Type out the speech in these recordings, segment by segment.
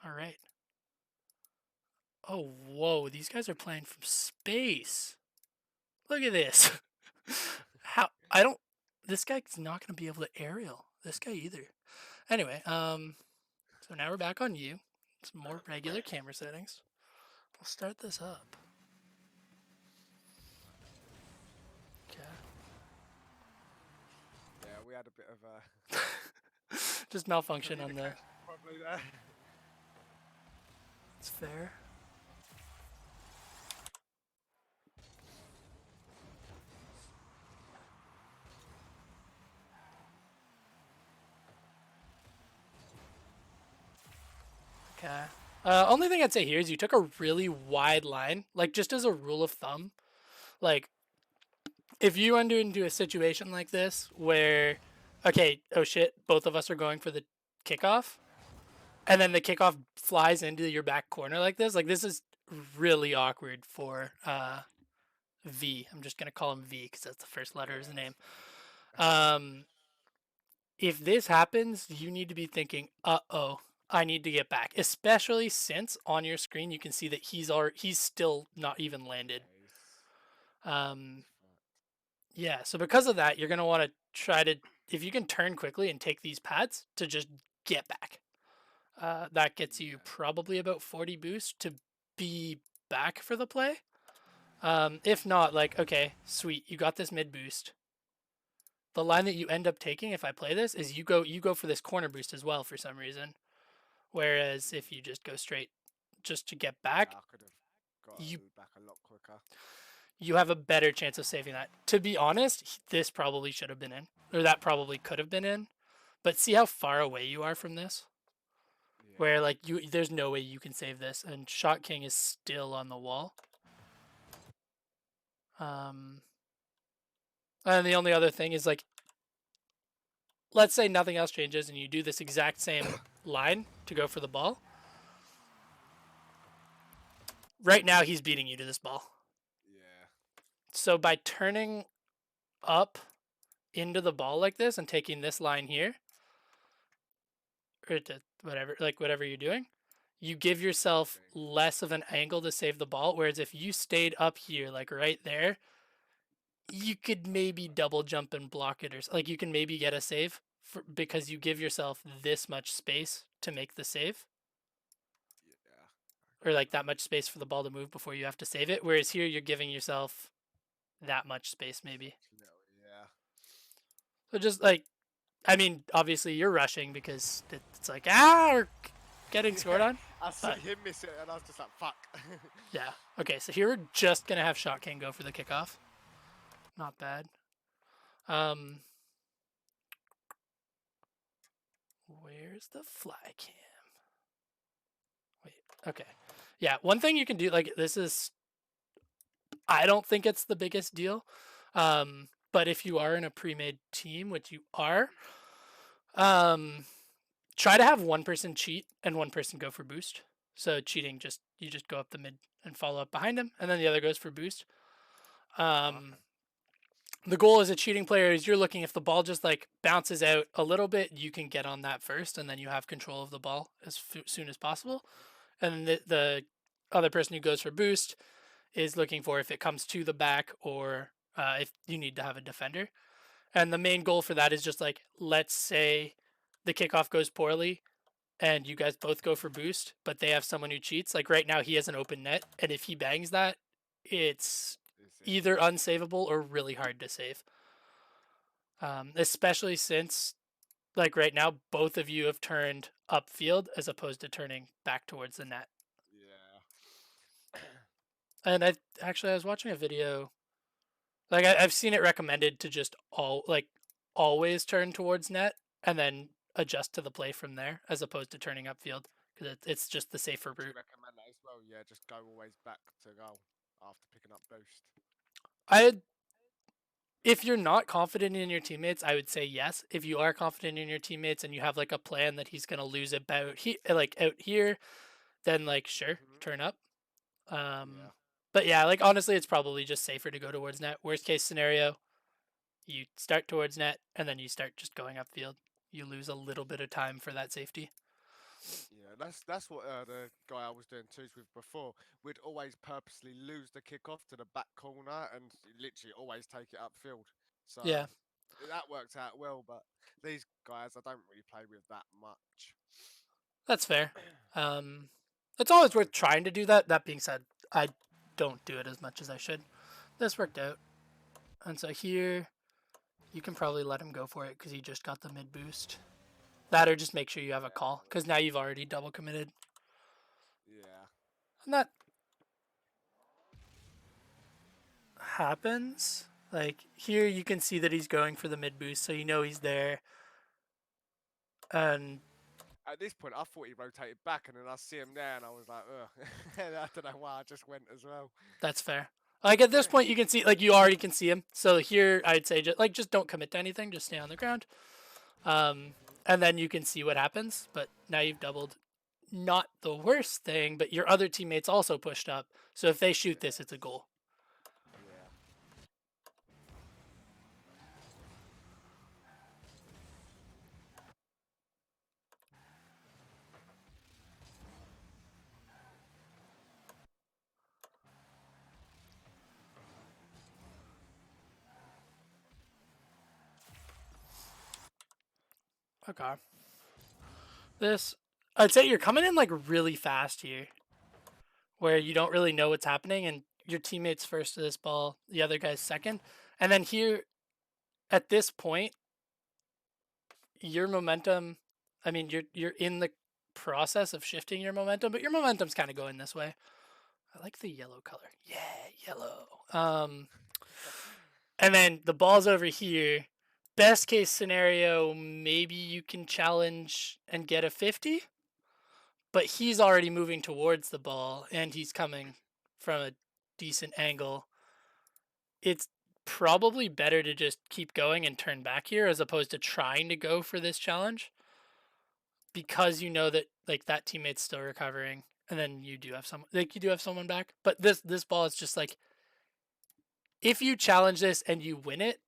All right. Oh, whoa. These guys are playing from space. Look at this. How? I don't. This guy's not going to be able to aerial. This guy either. Anyway, so now we're back on you. Some more regular camera settings. We'll start this up. Okay. Yeah, we had a bit of a Just malfunction on the. communication probably there. It's fair. Okay. Only thing I'd say here is you took a really wide line, like just as a rule of thumb. Like, if you enter into a situation like this where, okay, oh shit, both of us are going for the kickoff, and then the kickoff flies into your back corner like this is really awkward for V. I'm just gonna call him V because that's the first letter of his Yeah, name. that's fine. Um, if this happens, you need to be thinking, oh, I need to get back. Especially since on your screen you can see that he's still not even landed. Yeah, Um, he's fucked. yeah, so because of that, you're gonna want to try to, if you can turn quickly and take these pads to just get back. That gets you Yeah, probably about 40 boost to be back for the play. If not, like, okay, sweet, you got this mid boost. The line that you end up taking if I play this is you go for this corner boost as well for some reason. Whereas if you just go straight just to get yeah, back, I could have got you back a lot quicker. you have a better chance of saving that. To be honest, this probably should have been in, or that probably could have been in. But see how far away you are from this, where Yeah, like there's no way you can save this, and Shot King is still on the wall. Um, and the only other thing is like, let's say nothing else changes, and you do this exact same line to go for the ball. Right now, he's beating you to this ball. yeah, So by turning up into the ball like this and taking this line here, or to whatever you're doing, you give yourself thing. less of an angle to save the ball. Whereas if you stayed up here, like right there, you could maybe double jump and block it, or like you can maybe get a save because you give yourself this much space to make the save, Yeah, or like that much space for the ball to move before you have to save it. Whereas here, you're giving yourself that much space maybe. such a little, yeah. So just like, I mean, obviously you're rushing because it's like we're getting scored Yeah, on, I see but him miss it, and I was just like, "Fuck." yeah. Okay, so here we're just gonna have Shot King go for the kickoff. Not bad. Um, where's the fly cam? Wait. Okay. Yeah. One thing you can do, like this is, I don't think it's the biggest deal. But if you are in a pre-made team, which you are, um, try to have one person cheat and one person go for boost. So cheating, just you just go up the mid and follow up behind him, and then the other goes for boost. Um, Okay. the goal as a cheating player is you're looking, if the ball just like bounces out a little bit, you can get on that first, and then you have control of the ball as soon as possible. And the other person who goes for boost is looking for if it comes to the back or if you need to have a defender. And the main goal for that is just like, let's say the kickoff goes poorly and you guys both go for boost, but they have someone who cheats. Like right now, he has an open net, and if he bangs that, it's Is it? either unsavable or really hard to save. Especially since, like right now, both of you have turned upfield as opposed to turning back towards the net. Yeah. And I was watching a video, like I've seen it recommended to just always turn towards net and then adjust to the play from there as opposed to turning upfield because it's just the safer Would you route. recommend that as well? Yeah, just go always back to goal after picking up boost. I If you're not confident in your teammates, I would say yes. If you are confident in your teammates and you have like a plan that he's gonna lose about like out here, then like sure, Hmm. turn up. Um, Yeah. but yeah, like honestly, it's probably just safer to go towards net. Worst case scenario, you start towards net and then you start just going upfield. You lose a little bit of time for that safety. Yeah, that's what the guy I was doing twos with before. We'd always purposely lose the kickoff to the back corner and literally always take it upfield. So Yeah, that worked out well. But these guys, I don't really play with that much. that's fair. It's always worth trying to do that. That being said, I don't do it as much as I should. This worked out. And so here, you can probably let him go for it because he just got the mid boost. That or just make sure you have a Yeah, call because now you've already double committed. yeah, And that happens. Like here, you can see that he's going for the mid boost, so you know he's there. And at this point, I thought he rotated back, and then I see him there, and I was like, ugh. I don't know why I just went as well. that's fair. Like at this point, you can see, like you already can see him. So here, I'd say just don't commit to anything. Just stay on the ground. And then you can see what happens. But now you've doubled. Not the worst thing, but your other teammates also pushed up. So if they shoot this, it's a goal. Yeah. Okay. This, I'd say you're coming in like really fast here, where you don't really know what's happening, and your teammates first to this ball, the other guy's second, and then here at this point, your momentum. I mean, you're in the process of shifting your momentum, but your momentum's kind of going this way. I like the yellow color. Yeah, yellow. And then the ball's over here. Best case scenario, maybe you can challenge and get a 50, but he's already moving towards the ball and he's coming from a decent angle. It's probably better to just keep going and turn back here as opposed to trying to go for this challenge because you know that like that teammate's still recovering and then you do have someone back. But this ball is just like if you challenge this and you win it,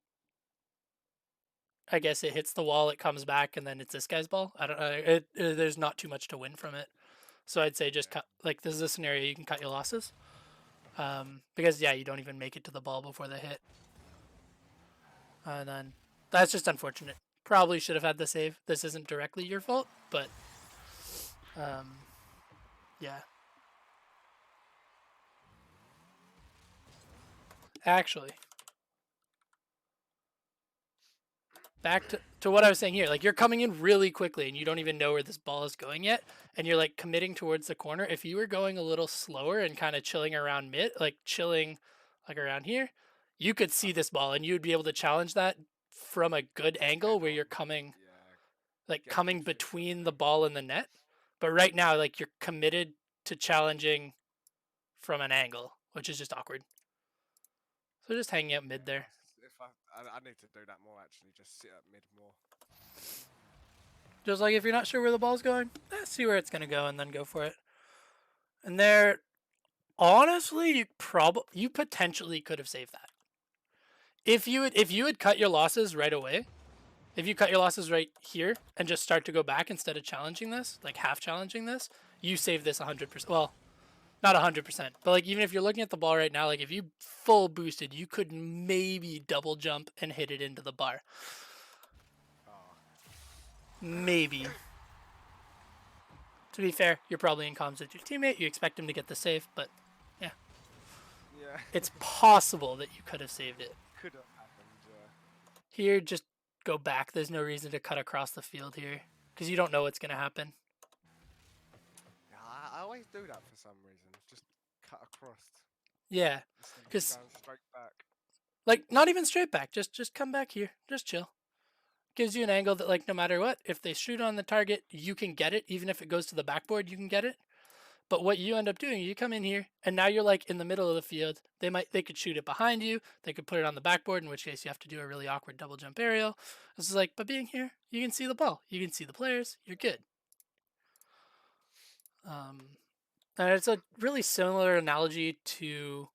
I guess it hits the wall, it comes back, and then it's this guy's ball. I don't know. There's not too much to win from it, so I'd say just Yeah. cut. Like this is a scenario you can cut your losses, because yeah, you don't even make it to the ball before the hit, and then that's just unfortunate. Probably should have had the save. This isn't directly your fault, but um, yeah. Actually, back to what I was saying here. Like you're coming in really quickly and you don't even know where this ball is going yet, and you're like committing towards the corner. If you were going a little slower and kind of chilling around mid, like chilling like around here, you could see this ball and you would be able to challenge that from a good angle Head where on. you're coming Yeah. like Get a coming good fix on between the it. ball and the net. But right now, like you're committed to challenging from an angle, which is just awkward. So just hanging out mid Yeah. there. If I need to do that more actually. Just sit up mid more. Just like if you're not sure where the ball's going, see where it's gonna go and then go for it. And there, honestly, you potentially could have saved that. If you had cut your losses right away, if you cut your losses right here and just start to go back instead of challenging this, like half challenging this, you save this 100%. Well, not 100%, but like even if you're looking at the ball right now, like if you full boosted, you could maybe double jump and hit it into the bar. Oh. Maybe. To be fair, you're probably in comms with your teammate. You expect him to get the save, but yeah, Yeah. it's possible that you could have saved it. Could have happened. Yeah. Here, just go back. There's no reason to cut across the field here because you don't know what's going to happen. Yeah, I always do that for some reason. Just cut across Yeah, instead of because going straight back. like not even straight back. Just come back here. Just chill. Gives you an angle that like no matter what, if they shoot on the target, you can get it. Even if it goes to the backboard, you can get it. But what you end up doing, you come in here and now you're like in the middle of the field. They could shoot it behind you. They could put it on the backboard, in which case you have to do a really awkward double jump aerial. This is like, but being here, you can see the ball. You can see the players. You're good. And it's a really similar analogy to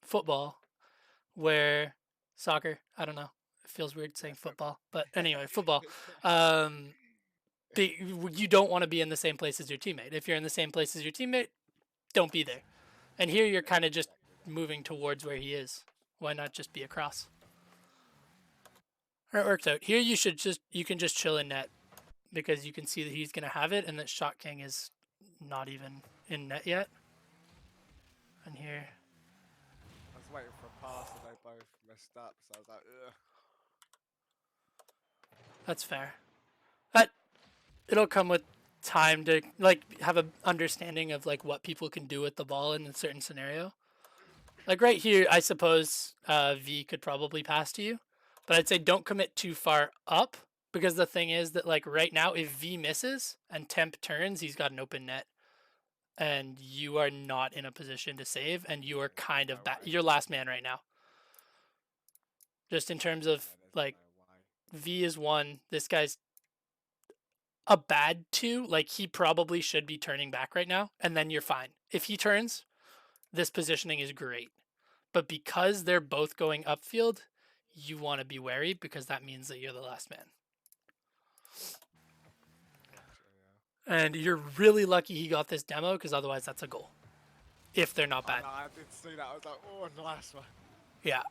football, where soccer. I don't know. It feels weird Yeah, saying football. football, but anyway, football. Um, You don't want to be in the same place as your teammate. If you're in the same place as your teammate, don't be there. And here you're kind of just Exactly. moving towards where he is. Why not just be across? It works out. Here you can just chill in net because you can see that he's gonna have it and that Shot King is not even in net yet. And here, I was waiting for a pass and they both messed up, so I was like, ugh. that's fair. But it'll come with time to like have an understanding of like what people can do with the ball in a certain scenario. Like right here, I suppose V could probably pass to you, but I'd say don't commit too far up because the thing is that like right now, if V misses and Temp turns, he's got an open net, and you are not in a position to save, and you are There's kind no of back. way. You're last man right now. Just in terms of Yeah, there's like no way. V is one, this guy's a bad two. Like he probably should be turning back right now, and then you're fine. If he turns, this positioning is great. But because they're both going upfield, you want to be wary because that means that you're the last man. Gotcha, yeah. And you're really lucky he got this demo because otherwise that's a goal. If they're not I bad. know, I did see that. I was like, oh, nice one. Yeah.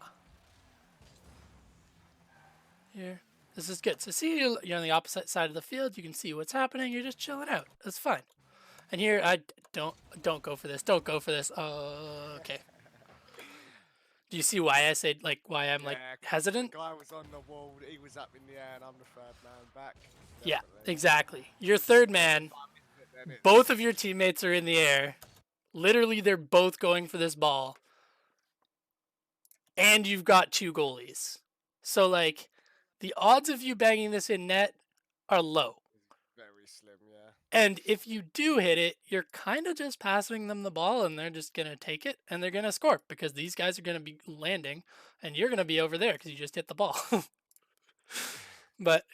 Here. This is good. So see, you're on the opposite side of the field. You can see what's happening. You're just chilling out. That's fine. And here, I don't go for this. Don't go for this. Okay. Do you see why I said like why I'm like Yeah, because the hesitant? guy was on the wall, he was up in the air, and I'm the third man back. Yeah, Definitely. exactly. You're third man. If I miss it, then Both of it's. your teammates are in the air. Literally, they're both going for this ball, and you've got two goalies. So like, the odds of you banging this in net are low. Very slim, yeah. And if you do hit it, you're kind of just passing them the ball and they're just going to take it and they're going to score because these guys are going to be landing and you're going to be over there because you just hit the ball. But,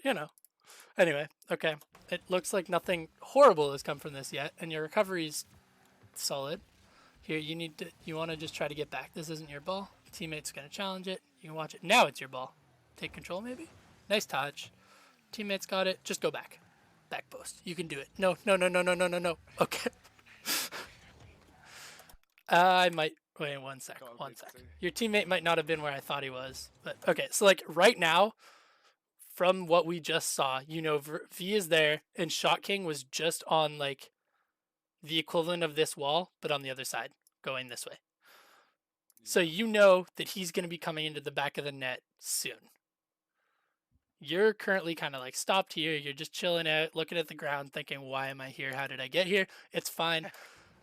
anyway, okay. It looks like nothing horrible has come from this yet and your recovery's solid. Here, you want to just try to get back. This isn't your ball. Teammate's going to challenge it. You can watch it. Now it's your ball. Take control, maybe? Nice touch. Teammates got it. Just go back. Back post. You can do it. No, no, no, no, no, no, no, no. Okay. I might wait one sec. Got a One bit sec. too. Your teammate might not have been where I thought he was, but okay. So like right now, from what we just saw, V is there, and Shot King was just on like the equivalent of this wall, but on the other side, going this way. So Yeah. you know that he's going to be coming into the back of the net soon. You're currently kind of like stopped here. You're just chilling out, looking at the ground, thinking, "Why am I here? How did I get here?" It's fine.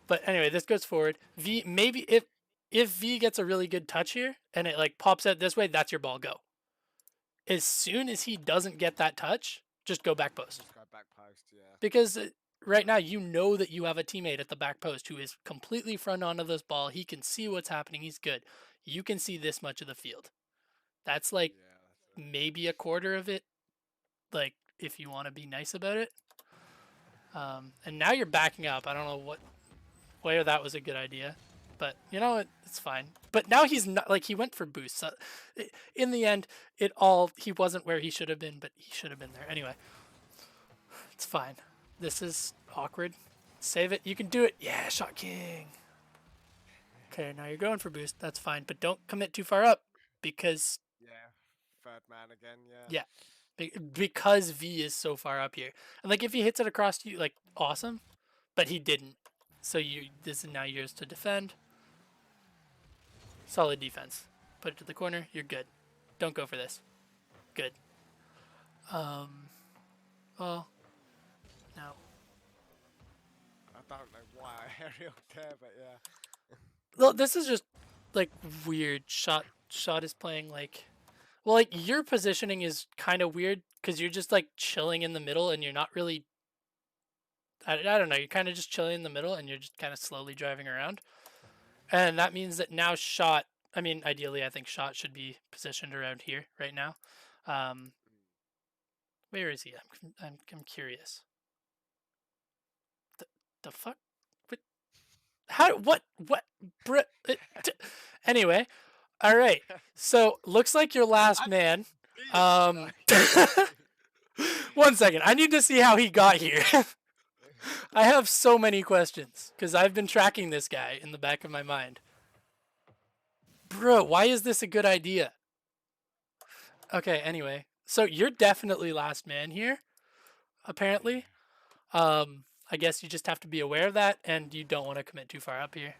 But anyway, this goes forward. V maybe if V gets a really good touch here and it like pops out this way, that's your ball go. As soon as he doesn't get that touch, just go back post. Just go back post, yeah. Because right now you know that you have a teammate at the back post who is completely front onto this ball. He can see what's happening. He's good. You can see this much of the field. That's like Yeah, that's it. maybe a quarter of it. Like if you want to be nice about it. And now you're backing up. I don't know where that was a good idea, but you know what? It's fine. But now he's not like he went for boost. So in the end, he wasn't where he should have been, but he should have been there anyway. It's fine. This is awkward. Save it. You can do it. Yeah, Shot King. Okay, now you're going for boost. That's fine, but don't commit too far up because Yeah. Third man again, yeah. yeah, because V is so far up here. And like if he hits it across you, like awesome, but he didn't. So this is now yours to defend. Solid defense. Put it to the corner. You're good. Don't go for this. Good. Well, no. I don't know why I aerial there, but yeah. Well, this is just like weird. Shot is playing like, well, like your positioning is kind of weird because you're just like chilling in the middle and you're not really. I don't know. You're kind of just chilling in the middle and you're just kind of slowly driving around, and that means that now Shot. I mean, ideally, I think Shot should be positioned around here right now. Um, where is he? I'm curious. The fuck? What? How? What? Anyway, all right. So looks like your last I man. see it, did Um, I? 1 second. I need to see how he got here. I have so many questions because I've been tracking this guy in the back of my mind. Bro, why is this a good idea? Okay, anyway. So you're definitely last man here, apparently. I guess you just have to be aware of that, and you don't want to commit too far up here,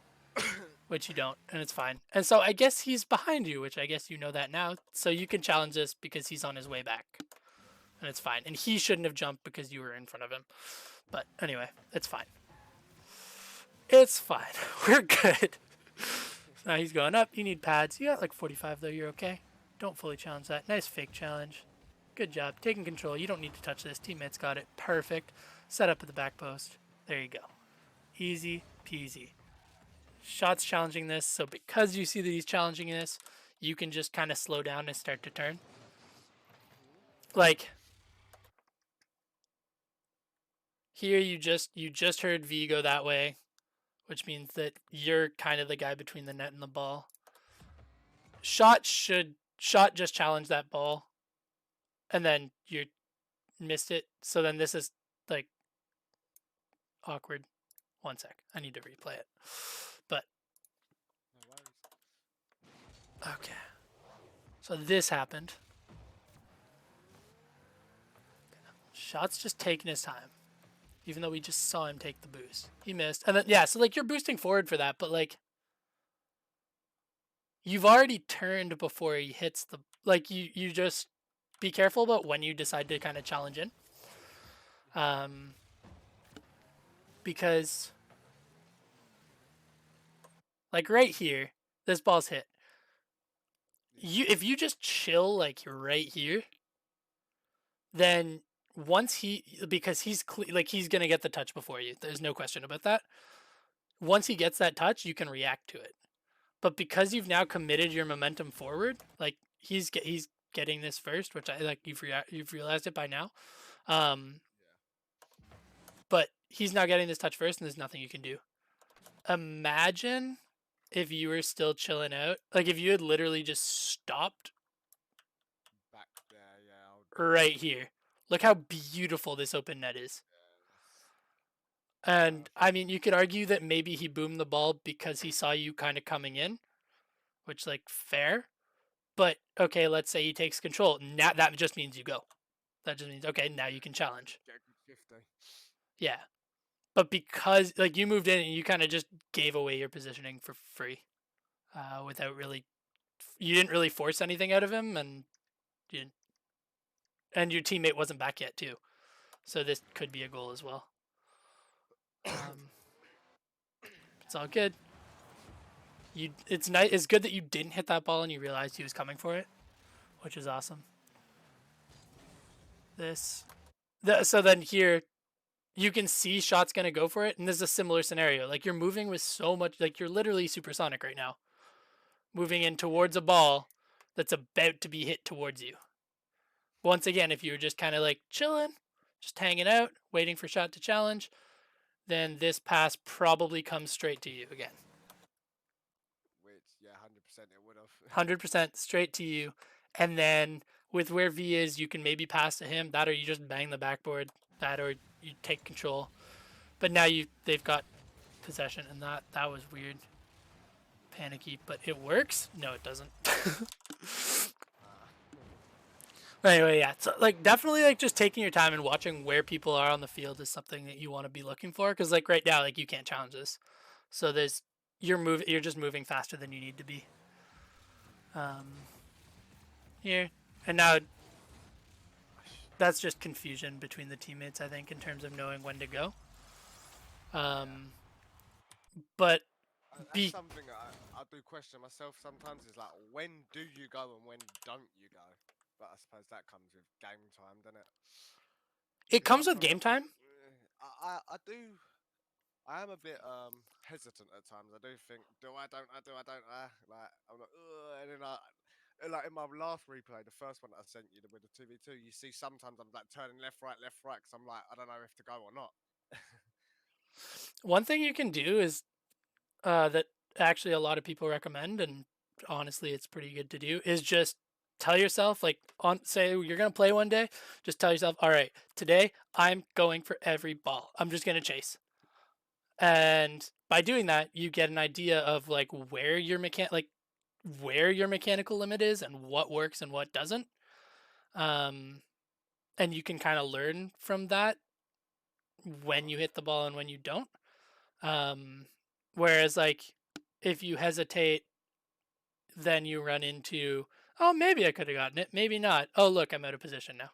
which you don't, and it's fine. And so I guess he's behind you, which I guess you know that now. So you can challenge this because he's on his way back, and it's fine. And he shouldn't have jumped because you were in front of him. But anyway, it's fine. It's fine. We're good. Now he's going up. You need pads. You got like 45 though. You're okay. Don't fully challenge that. Nice fake challenge. Good job. Taking control. You don't need to touch this. Teammates got it. Perfect. Set up at the back post. There you go. Easy peasy. Shot's challenging this. So because you see that he's challenging this, you can just kind of slow down and start to turn. Like here you just heard V go that way, which means that you're kind of the guy between the net and the ball. Shot just challenge that ball, and then you missed it. So then this is like awkward. 1 sec. I need to replay it. But okay. So this happened. Shot's just taking his time. Even though we just saw him take the boost. He missed. And then yeah, so like you're boosting forward for that, but like you've already turned before he hits the like you just be careful about when you decide to kind of challenge in. Because like right here, this ball's hit. If you just chill like right here, then once because he's like he's gonna get the touch before you. There's no question about that. Once he gets that touch, you can react to it. But because you've now committed your momentum forward, like he's getting this first, which I like you've realized it by now. But he's now getting this touch first, and there's nothing you can do. Imagine if you were still chilling out, like if you had literally just stopped Back there, yeah. right here. Look how beautiful this open net is. And I mean, you could argue that maybe he boomed the ball because he saw you kind of coming in, which like fair. But okay, let's say he takes control. Now that just means you go. That just means okay, now you can challenge. Get a good 50. Yeah. But because like you moved in and you kind of just gave away your positioning for free, without really, you didn't really force anything out of him, and you didn't, and your teammate wasn't back yet too, so this could be a goal as well. It's all good. It's nice. It's good that you didn't hit that ball and you realized he was coming for it, which is awesome. So then here you can see Shot's gonna go for it, and this is a similar scenario. Like you're moving with so much, like you're literally supersonic right now, moving in towards a ball that's about to be hit towards you. Once again, if you were just kind of like chilling, just hanging out, waiting for Shot to challenge, then this pass probably comes straight to you again. Which, yeah, 100% it would have. 100% straight to you, and then with where V is, you can maybe pass to him. That or you just bang the backboard. That or you take control. But now they've got possession, and that was weird, panicky. But it works. No, it doesn't. Anyway, yeah. So like definitely like just taking your time and watching where people are on the field is something that you want to be looking for. Because like right now, like you can't challenge this. So you're just moving faster than you need to be. Here and now that's just confusion between the teammates, I think, in terms of knowing when to go. But That's something I do question myself sometimes. Is like, when do you go and when don't you go? But I suppose that comes with game time, doesn't it? it 'Cause comes with sometimes I game think time. I do. I am a bit hesitant at times. I do think, do I? Don't I? Do I? Don't I? Like I'm like, ugh, and then like in my last replay, the first one that I sent you with the 2v2, you see sometimes I'm like turning left, right, because I'm like, I don't know if to go or not. One thing you can do is that actually a lot of people recommend, and honestly, it's pretty good to do, is just tell yourself, like, say you're gonna play one day, just tell yourself, all right, today I'm going for every ball. I'm just gonna chase. And by doing that, you get an idea of like where your mechanical limit is and what works and what doesn't. Um, and you can kind of learn from that when you hit the ball and when you don't. Um, whereas like if you hesitate, then you run into, oh, maybe I could have gotten it, maybe not. Oh, look, I'm out of position now.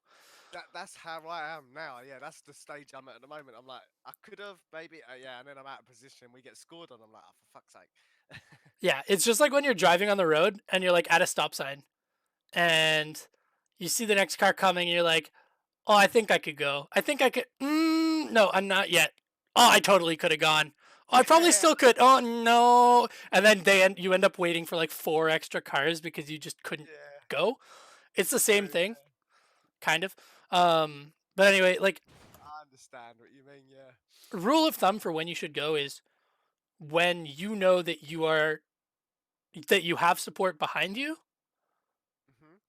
That's how I am now. Yeah, that's the stage I'm at the moment. I'm like, I could have maybe, yeah, and then I'm out of position. We get scored on. I'm like, oh, for fuck's sake. Yeah, it's just like when you're driving on the road and you're like at a stop sign and you see the next car coming and you're like, oh, I think I could go. I think I could. No, I'm not yet. Oh, I totally could have gone. Oh, I probably Yeah, still could. Oh no! And then you end up waiting for like 4 extra cars because you just couldn't yeah, go. It's the same true. thing, Yeah, kind of. But anyway, like I understand what you mean. Yeah. rule of thumb for when you should go is when you know that you have support behind you, Mhm.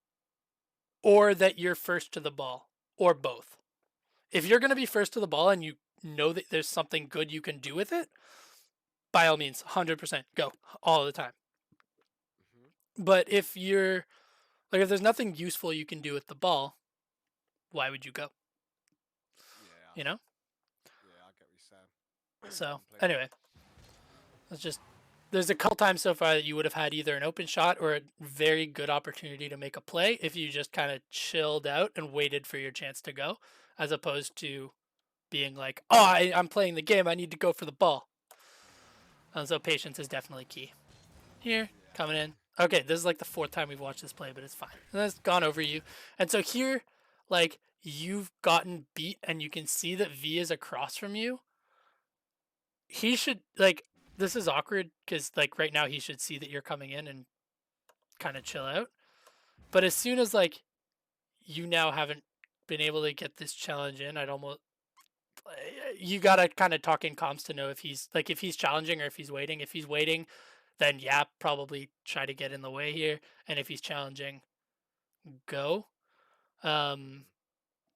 or that you're first to the ball, or both. If you're going to be first to the ball and you know that there's something good you can do with it, by all means, 100% go all the time. Mhm. But if there's nothing useful you can do with the ball, why would you go? Yeah. You know? Yeah, I get what you're saying. So, Completely. anyway, let's just. There's a couple times so far that you would have had either an open shot or a very good opportunity to make a play if you just kind of chilled out and waited for your chance to go, as opposed to being like, oh, I'm playing the game, I need to go for the ball. And so patience is definitely key. Here, Yeah. coming in. Okay, this is like the fourth time we've watched this play, but it's fine. And it's gone over you. And so here, like, you've gotten beat and you can see that V is across from you. He should, like, this is awkward because, like, right now he should see that you're coming in and kind of chill out. But as soon as, like, you now haven't been able to get this challenge in, I'd almost, you gotta kind of talk in comms to know if he's challenging or if he's waiting. If he's waiting, then yeah, probably try to get in the way here. And if he's challenging, go. Um,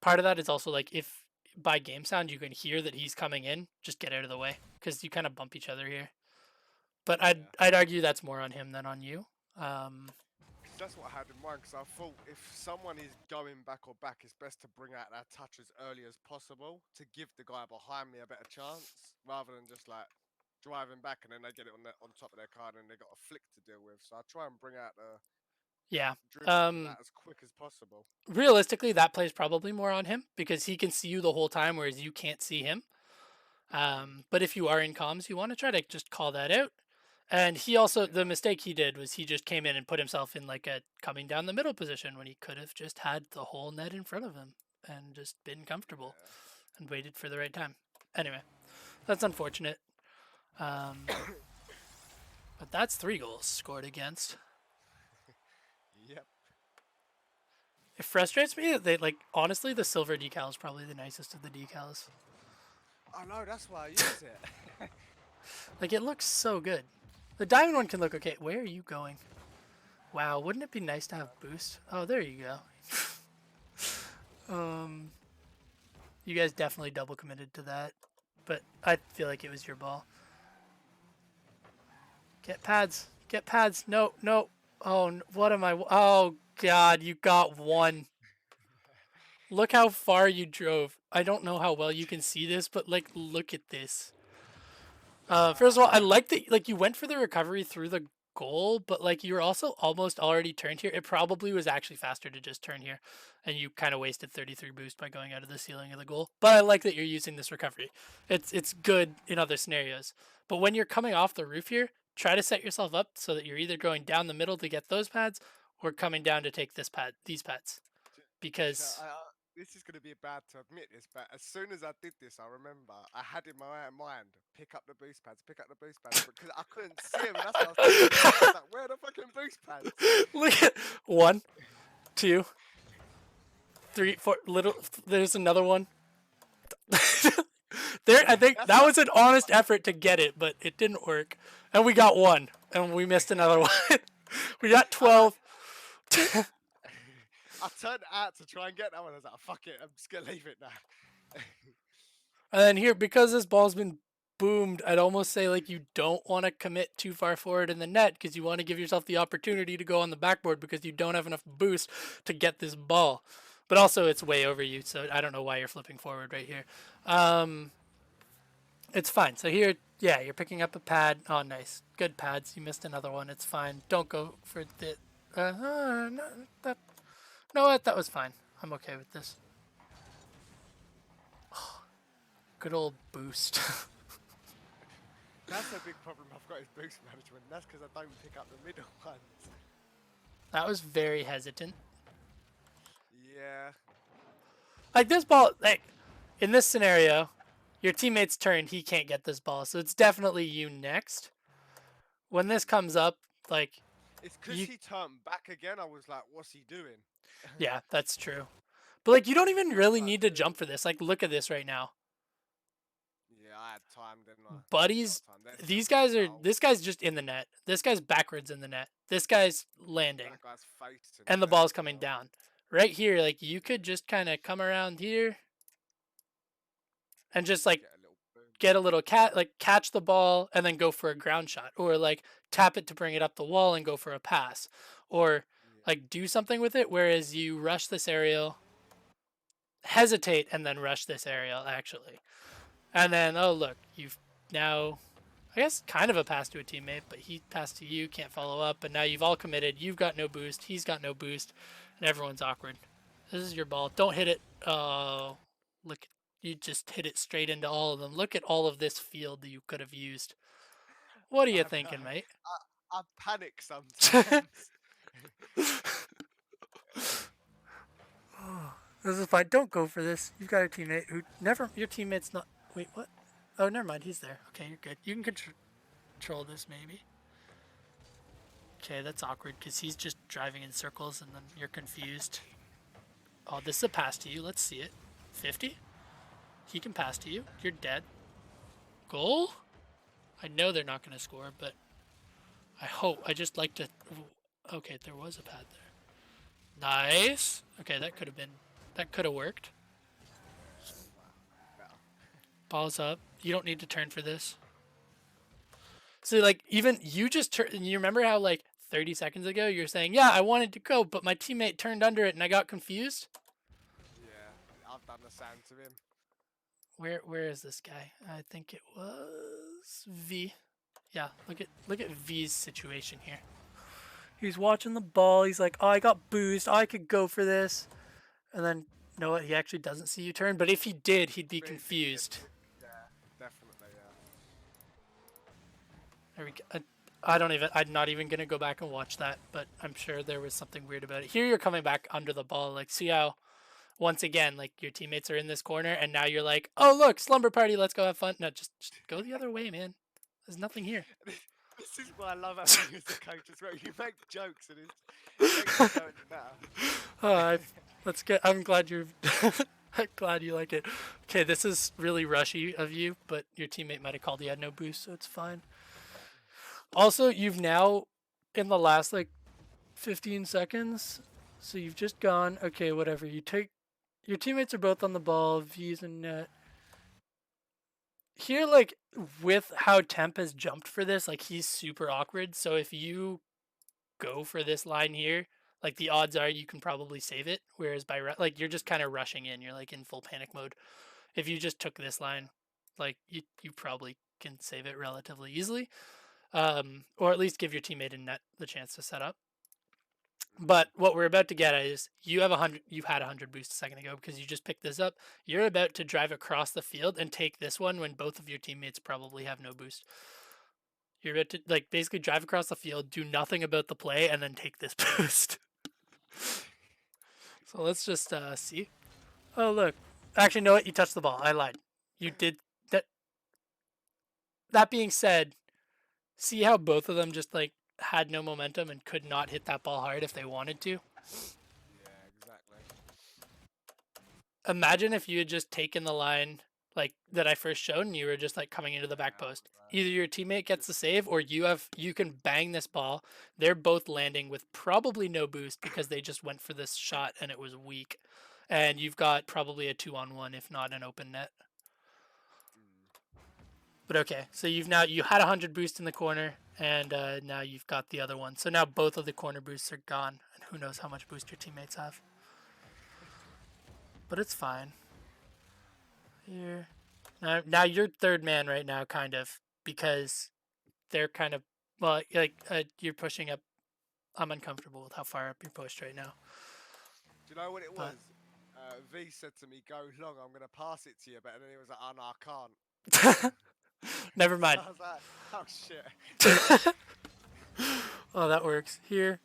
Part of that is also like if by game sound you can hear that he's coming in, just get out of the way because you kind of bump each other here. But I'd Yeah. I'd argue that's more on him than on you. Um, Because that's what I had in mind. Because I thought if someone is going back or back, it's best to bring out that touch as early as possible to give the guy behind me a better chance, rather than just like driving back and then they get it on top of their car and then they got a flick to deal with. So I try and bring out the yeah. dribbling and that as quick as possible. Realistically, that plays probably more on him because he can see you the whole time, whereas you can't see him. Mm. But if you are in comms, you want to try to just call that out. And he also, the Yeah. mistake he did was he just came in and put himself in like a coming down the middle position when he could have just had the whole net in front of him and just been comfortable Yeah. and waited for the right time. Anyway, that's unfortunate. Um, but that's 3 goals scored against. Yep. It frustrates me that they like honestly the silver decal is probably the nicest of the decals. I know. That's why I use it. Like it looks so good. The diamond one can look okay. Where are you going? Wow, wouldn't it be nice to have boost? Oh, there you go. You guys definitely double committed to that, but I feel like it was your ball. Get pads. Get pads. No, no. Oh, what am I? Oh God, you got one. Look how far you drove. I don't know how well you can see this, but like, look at this. First of all, I like that like you went for the recovery through the goal, but like you were also almost already turned here. It probably was actually faster to just turn here, and you kind of wasted 33 boost by going out of the ceiling of the goal. But I like that you're using this recovery. It's good in other scenarios. But when you're coming off the roof here, try to set yourself up so that you're either going down the middle to get those pads or coming down to take these pads because This is going to be bad to admit this, but as soon as I did this, I remember I had in my mind pick up the boost pads, pick up the boost pads, because I couldn't see them, and that's what I was thinking in my head. I was like, "Where are the fucking boost pads?" look at 1, 2, 3, 4. Little, there's another one. There, I think That's that what. was an honest effort to get it, but it didn't work, and we got one, and we missed another one. We got I like. 12. I turned it out to try and get that one. I was like, fuck it, I'm just gonna leave it now. And then here, because this ball's been boomed, I'd almost say like you don't want to commit too far forward in the net because you want to give yourself the opportunity to go on the backboard because you don't have enough boost to get this ball. But also, it's way over you, so I don't know why you're flipping forward right here. It's fine. So here, yeah, you're picking up a pad. Oh, nice. Good pads. You missed another one. It's fine. Don't go for the... no, that, no, what? That was fine. I'm okay with this. Good old boost. That's a big problem I've got is boost management. That's because I don't pick up the middle ones. That was very hesitant. Yeah. Like this ball, like in this scenario, your teammate's turn, he can't get this ball, so it's definitely you next. When this comes up, like It's because he turned back again. I was like, what's he doing? yeah, that's true. But like you don't even I was really like, need to jump for this. Like look at this right now. yeah, I had time, didn't I? A lot Buddies, of time. There's these the guys are. goal. This guy's just in the net. This guy's backwards in the net. This guy's landing, That guy's face to the and the net ball's as coming well. down. Right here, like you could just kind of come around here and just like Get a little boom. get a little catch the ball and then go for a ground shot, or like tap it to bring it up the wall and go for a pass, or Yeah. like do something with it. Whereas you rush this aerial, hesitate, and then rush this aerial actually, and then oh look, you've now I guess kind of a pass to a teammate, but he passed to you, can't follow up, and now you've all committed. You've got no boost, he's got no boost, and everyone's awkward. This is your ball. Don't hit it. Oh, look, you just hit it straight into all of them. Look at all of this field that you could have used. What are you I know. thinking, mate? I panic sometimes. This is fine. Don't go for this. You've got a teammate who never. Your teammate's not. Wait, what? Oh, never mind. He's there. Okay, you're good. You can control this, maybe. Okay, that's awkward because he's just driving in circles and then you're confused. Oh, this is a pass to you. Let's see it. 50? He can pass to you. You're dead. Goal? I know they're not going to score, but I hope. I just like to... Okay, there was a pad there. Nice. Okay, that could have been... That could have worked. Ball's up. You don't need to turn for this. So, like, even you just turn... You remember how, like, 30 seconds ago you were saying, yeah, I wanted to go, but my teammate turned under it and I got confused? Yeah, I've done the same to him. Where is this guy? I think it was V. Yeah, look at V's situation here. He's watching the ball. He's like, oh, I got boozed. Oh, I could go for this. And then, you know what? He actually doesn't see you turn. But if he did, he'd be confused. Yeah, definitely, yeah. There we go. I don't even. I'm not even gonna go back and watch that. But I'm sure there was something weird about it. Here, you're coming back under the ball. Like, see how, once again, like your teammates are in this corner, and now you're like, oh look, slumber party. Let's go have fun. No, just go the other way, man. There's nothing here. This is what I love having you as a coach as well. You make jokes and it makes it go better. Let's get. I'm glad you're. I'm glad you like it. Okay, this is really rushy of you, but your teammate might have called you had no boost, so it's fine. Also, you've now, in the last like 15 seconds, so you've just gone. Okay, whatever. You take. Your teammates are both on the ball. V's and net. Here, like with how Temp has jumped for this, like he's super awkward. So if you go for this line here, like the odds are you can probably save it. Whereas by like you're just kind of rushing in, you're like in full panic mode. If you just took this line, like you probably can save it relatively easily, or at least give your teammate in net the chance to set up. But what we're about to get at is you have 100. You had 100 boost a second ago because you just picked this up. You're about to drive across the field and take this one when both of your teammates probably have no boost. You're about to like basically drive across the field, do nothing about the play, and then take this boost. So let's just see. Oh look, actually, no, what? You touched the ball. I lied. You did that. That being said, see how both of them just like had no momentum and could not hit that ball hard if they wanted to. Yeah, exactly. Imagine if you had just taken the line like that I first showed, and you were just like coming into the back Yeah, I post. was Either your teammate gets just the save, or you can bang this ball. They're both landing with probably no boost because they just went for this shot and it was weak, and you've got probably a 2-on-1 if not an open net. mm, But okay, so you had 100 boost in the corner, and now you've got the other one. So now both of the corner boosts are gone, and who knows how much boost your teammates have. But it's fine. Here, now you're third man right now, kind of, because they're kind of well, like you're pushing up. I'm uncomfortable with how far up you're pushed right now, do you know what it but was? V said to me, "Go long. I'm gonna pass it to you," but then he was like, "Oh no, I can't." never So mind. I was like, "Oh shit." Oh, that works. Here,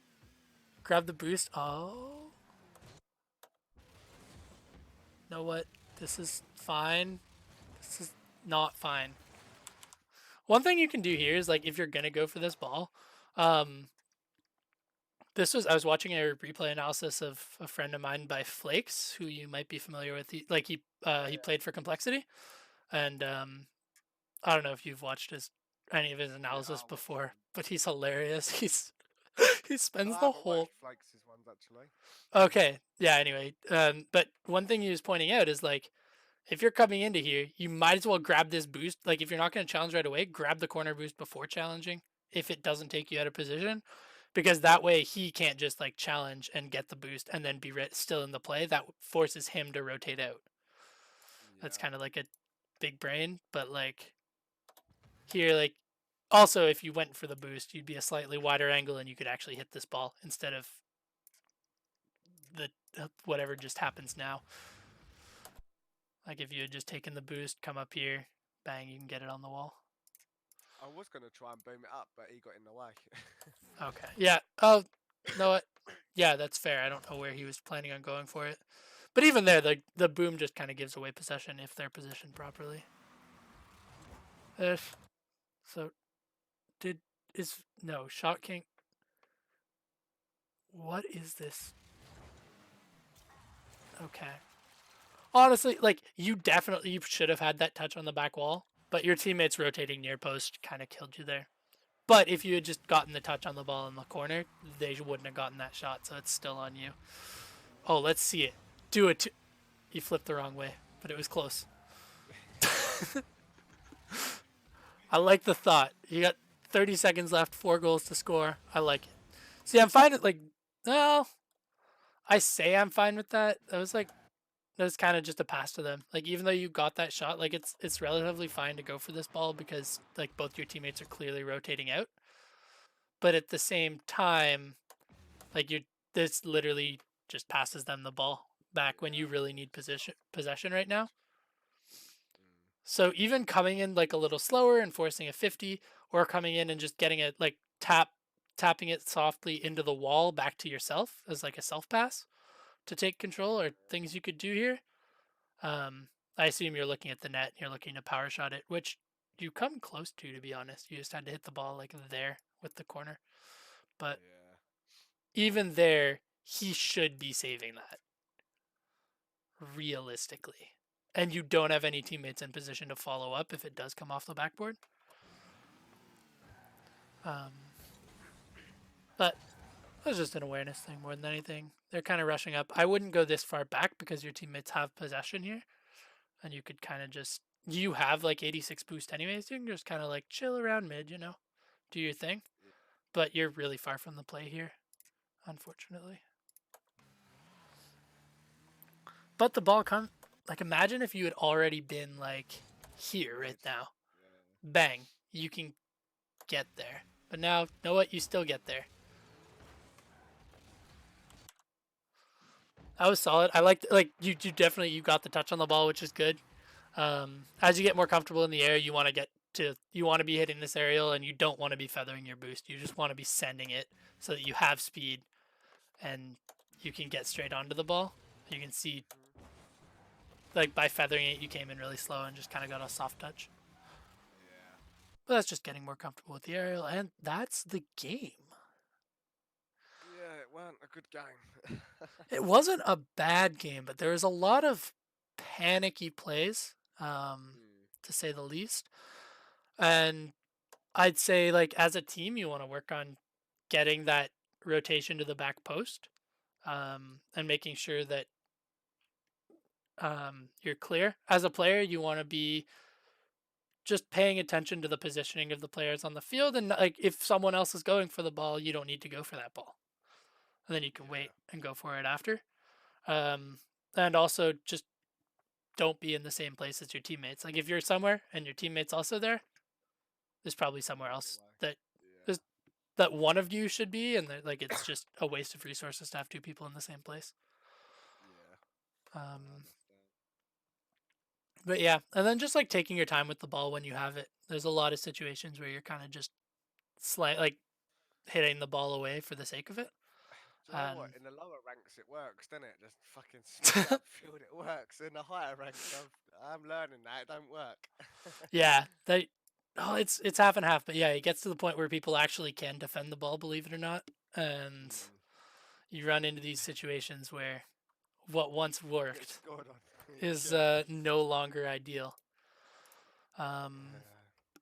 grab the boost. Oh, you know what? This is fine. This is not fine. One thing you can do here is like if you're gonna go for this ball, um, I was watching a replay analysis of a friend of mine by Flakes, who you might be familiar with. Yeah, He yeah, played for Complexity, and I don't know if you've watched any of his yeah. analysis I watched before, them. but he's hilarious. He No, spends I the haven't whole watched Flakes' ones actually. okay, yeah. Anyway, but one thing he was pointing out is like if you're coming into here, you might as well grab this boost. Like if you're not going to challenge right away, grab the corner boost before challenging if it doesn't take you out of position, because that way he can't just like challenge and get the boost and then be still in the play. That forces him to rotate out. That's Yeah. kind of like a big brain, but like here, like also if you went for the boost, you'd be a slightly wider angle and you could actually hit this ball instead of the whatever just happens now. Like if you had just taken the boost, come up here, bang, you can get it on the wall. I was gonna try and boom it up, but he got in the way. Okay. Yeah. Oh, no. What? Yeah, that's fair. I don't know where he was planning on going for it, but even there, the boom just kind of gives away possession if they're positioned properly. If so, did is no shot king. What is this? Okay. Honestly, like you should have had that touch on the back wall, but your teammates rotating near post kind of killed you there. But if you had just gotten the touch on the ball in the corner, they wouldn't have gotten that shot, so it's still on you. Oh, let's see it. Do it. You flipped the wrong way, but it was close. I like the thought. You got 30 seconds left, 4 goals to score. I like it. See, I'm fine with like, well, I say I'm fine with that. That was kind of just a pass to them. Like even though you got that shot, like it's relatively fine to go for this ball because like both your teammates are clearly rotating out. But at the same time, like you this literally just passes them the ball back when you Yeah. really need possession right now. Mm. So even coming in like a little slower and forcing a 50, or coming in and just getting it like tapping it softly into the wall back to yourself as like a self pass to take control are things you could do here. Um, I assume you're looking at the net. You're looking to power shot it, which you come close to be honest. You just had to hit the ball like there with the corner. But Yeah. even there, he should be saving that realistically. And you don't have any teammates in position to follow up if it does come off the backboard. Um, but that's just an awareness thing more than anything. They're kind of rushing up. I wouldn't go this far back because your teammates have possession here, and you could kind of just you have like 86 boost anyways. You can just kind of like chill around mid, do your thing. Yeah. But you're really far from the play here, unfortunately. But the ball comes like imagine if you had already been like here right Mid. now. Yeah. Bang, you can get there. But now, know what? You still get there. That was solid. I liked like you definitely you got the touch on the ball, which is good. As you get more comfortable in the air, you want to be hitting this aerial, and you don't want to be feathering your boost. You just want to be sending it so that you have speed and you can get straight onto the ball. You can see like by feathering it, you came in really slow and just kind of got a soft touch. Yeah. But that's just getting more comfortable with the aerial, and that's the game. Yeah. It weren't a good game. It wasn't a bad game, but there was a lot of panicky plays. Mm. to say the least. And I'd say like as a team, you want to work on getting that rotation to the back post, and making sure that you're clear. As a player, you want to be just paying attention to the positioning of the players on the field, and like if someone else is going for the ball, you don't need to go for that ball, and then you can wait Yeah. and go for it after. Um, and also just don't be in the same place as your teammates. Like if you're somewhere and your teammates also there, there's probably somewhere Move else away. that Yeah. there's that one of you should be, and that, like it's just a waste of resources to have two people in the same place. Yeah. I Um, understand. but yeah, and then just like taking your time with the ball when you have it. There's a lot of situations where you're kind of just like hitting the ball away for the sake of it. Do you know what? And In the lower ranks, it works, doesn't it? Just fucking smash it upfield, it works. In the higher ranks, I'm learning that it don't work. yeah, they it's half and half, but yeah, it gets to the point where people actually can defend the ball, believe it or not, and Mm. you run into these situations where what once You get worked scored on. is Yeah. no longer ideal. Um, Yeah.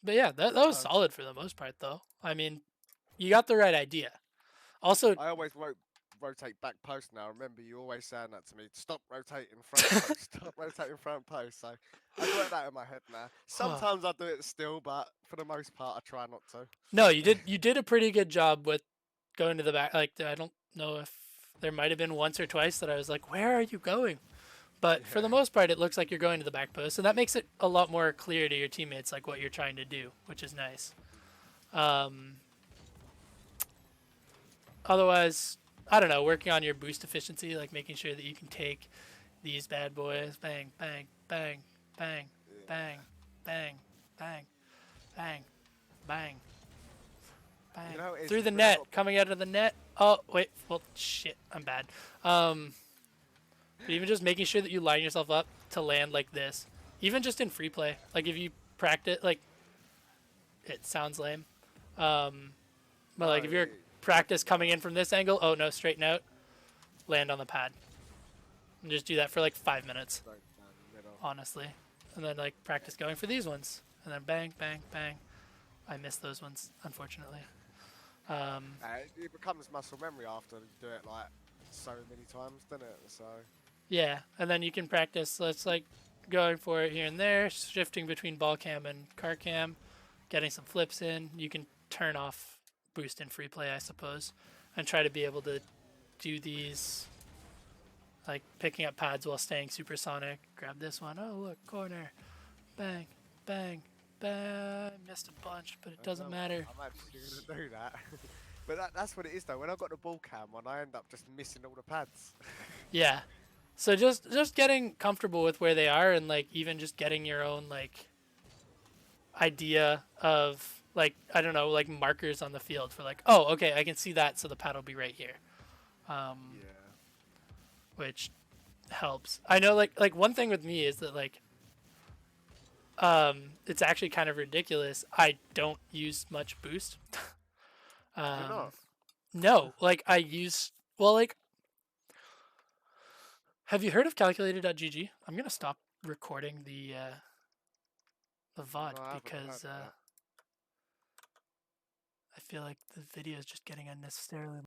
but yeah, that was Oh, solid for the most part, though. I mean, you got the right idea. Also, I always rotate back post now. Remember, you always saying that to me. Stop rotating front post. Stop rotating front post. So I got that in my head now. Sometimes I do it still, but for the most part, I try not to. no, you did a pretty good job with going to the back. Like I don't know if there might have been once or twice that I was like, "Where are you going?" But for Yeah. the most part, it looks like you're going to the back post, and that makes it a lot more clear to your teammates like what you're trying to do, which is nice. Um, Otherwise, I don't know, working on your boost efficiency, like making sure that you can take these bad boys, bang, bang, bang, bang, bang, Yeah. bang, bang, bang, bang, You bang, know what it is? through the It's when I net, got. coming out of the net. Oh wait, well shit, I'm bad. Um, but even just making sure that you line yourself up to land like this, even just in free play, like if you practice, like it sounds lame, um, but No, like if you're it practice definitely coming in does. from this angle, oh no, straighten out, land on the pad. And just do that for like 5 minutes, Straight down the middle. honestly. And then like practice going for these ones. And then bang, bang, bang. I missed those ones, unfortunately. Um, It becomes muscle memory after you do it like so many times, doesn't it? So yeah, and then you can practice. Let's like going for it here and there, shifting between ball cam and car cam, getting some flips in. You can turn off boost in free play, I suppose, and try to be able to do these like picking up pads while staying supersonic. Grab this one. Oh look, corner. Bang, bang, bang. Missed a bunch, but it I don't doesn't know. matter. I'm actually gonna do that. But that's what it is though. When I got the ball cam on, I end up just missing all the pads. Yeah. So just getting comfortable with where they are, and like even just getting your own like idea of like I don't know, like markers on the field for like, oh okay, I can see that, so the pad will be right here. Um, Yeah. which helps. I know like one thing with me is that like it's actually kind of ridiculous. I don't use much boost. Do you um not? no, like I use well like have you heard of calculated.gg? I'm gonna stop recording the No, VOD I haven't heard because of that. I feel like the video is just getting unnecessarily